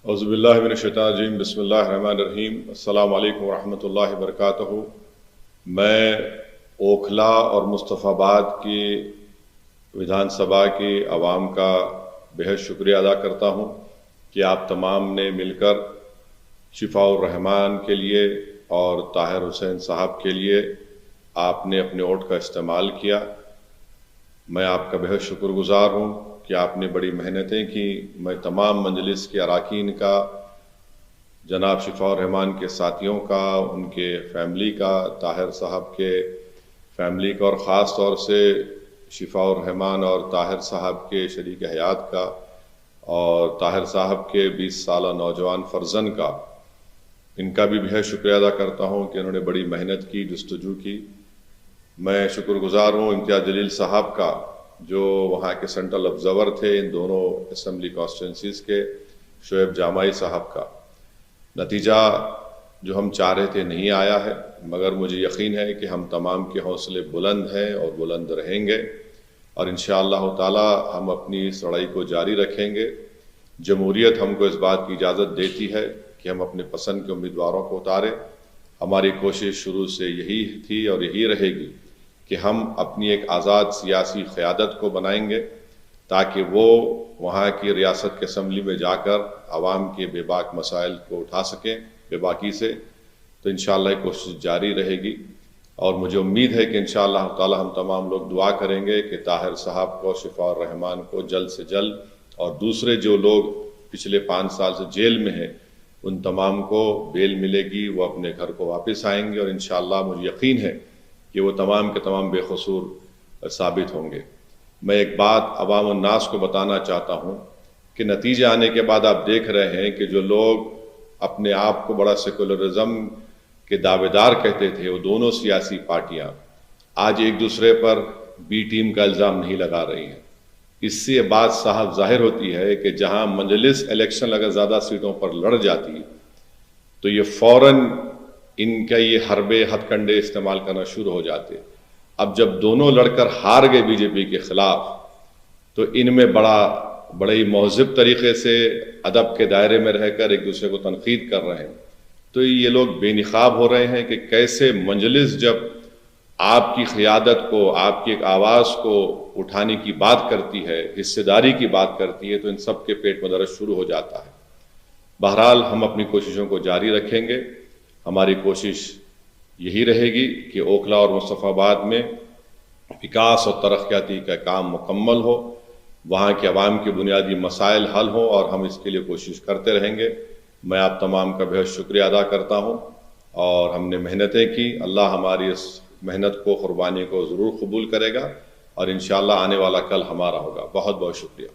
اعوذ باللہ من الشیطان الرجیم، بسم اللہ الرحمن الرحیم۔ السلام علیکم ورحمۃ اللہ وبرکاتہ۔ میں اوکھلا اور مصطفیٰ آباد کی ودھان سبھا کی عوام کا بہت شکریہ ادا کرتا ہوں کہ آپ تمام نے مل کر شفاء الرحمان کے لیے اور طاہر حسین صاحب کے لیے آپ نے اپنے ووٹ کا استعمال کیا۔ میں آپ کا بہت شکر گزار ہوں کہ آپ نے بڑی محنتیں کی۔ میں تمام مجلس کے اراکین کا، جناب شفاء الرحمان کے ساتھیوں کا، ان کے فیملی کا، طاہر صاحب کے فیملی کا، اور خاص طور سے شفاء الرحمان اور طاہر صاحب کے شریک حیات کا اور طاہر صاحب کے 20 سالہ نوجوان فرزند کا، ان کا بھی بہت شکریہ ادا کرتا ہوں کہ انہوں نے بڑی محنت کی، جستجو کی۔ میں شکر گزار ہوں امتیاز جلیل صاحب کا، جو وہاں کے سینٹرل آبزرور تھے ان دونوں اسمبلی کانسٹیٹوئنسیز کے، شعیب جامعی صاحب کا۔ نتیجہ جو ہم چاہ رہے تھے نہیں آیا ہے، مگر مجھے یقین ہے کہ ہم تمام کے حوصلے بلند ہیں اور بلند رہیں گے، اور انشاءاللہ تعالی ہم اپنی اس لڑائی کو جاری رکھیں گے۔ جمہوریت ہم کو اس بات کی اجازت دیتی ہے کہ ہم اپنے پسند کے امیدواروں کو اتاریں۔ ہماری کوشش شروع سے یہی تھی اور یہی رہے گی کہ ہم اپنی ایک آزاد سیاسی قیادت کو بنائیں گے تاکہ وہ وہاں کی ریاست کے اسمبلی میں جا کر عوام کے بے باک مسائل کو اٹھا سکیں بے باکی سے۔ تو انشاءاللہ یہ کوشش جاری رہے گی، اور مجھے امید ہے کہ انشاءاللہ تعالی ہم تمام لوگ دعا کریں گے کہ طاہر صاحب کو، شفاء الرحمان کو جلد سے جلد، اور دوسرے جو لوگ پچھلے 5 سال سے جیل میں ہیں ان تمام کو بیل ملے گی، وہ اپنے گھر کو واپس آئیں گے، اور انشاءاللہ مجھے یقین ہے کہ وہ تمام کے تمام بے قصور ثابت ہوں گے۔ میں ایک بات عوام الناس کو بتانا چاہتا ہوں کہ نتیجے آنے کے بعد آپ دیکھ رہے ہیں کہ جو لوگ اپنے آپ کو بڑا سیکولرزم کے دعوے دار کہتے تھے، وہ دونوں سیاسی پارٹیاں آج ایک دوسرے پر بی ٹیم کا الزام نہیں لگا رہی ہیں۔ اس سے یہ بات صاحب ظاہر ہوتی ہے کہ جہاں مجلس الیکشن اگر زیادہ سیٹوں پر لڑ جاتی تو یہ فوراً ان کا یہ حربے ہتھ کنڈے استعمال کرنا شروع ہو جاتے۔ اب جب دونوں لڑ کر ہار گئے بی جے پی کے خلاف، تو ان میں بڑے ہی مہذب طریقے سے ادب کے دائرے میں رہ کر ایک دوسرے کو تنقید کر رہے ہیں۔ تو یہ لوگ بے نقاب ہو رہے ہیں کہ کیسے مجلس جب آپ کی قیادت کو، آپ کی ایک آواز کو اٹھانے کی بات کرتی ہے، حصہ داری کی بات کرتی ہے، تو ان سب کے پیٹ میں درد شروع ہو جاتا ہے۔ بہرحال ہم اپنی کوششوں کو جاری رکھیں گے۔ ہماری کوشش یہی رہے گی کہ اوکھلا اور مصطفیٰ آباد میں وکاس اور ترقیاتی کا کام مکمل ہو، وہاں کے عوام کے بنیادی مسائل حل ہوں، اور ہم اس کے لیے کوشش کرتے رہیں گے۔ میں آپ تمام کا بہت شکریہ ادا کرتا ہوں، اور ہم نے محنتیں کی۔ اللہ ہماری اس محنت کو، قربانی کو ضرور قبول کرے گا، اور انشاءاللہ آنے والا کل ہمارا ہوگا۔ بہت بہت شکریہ۔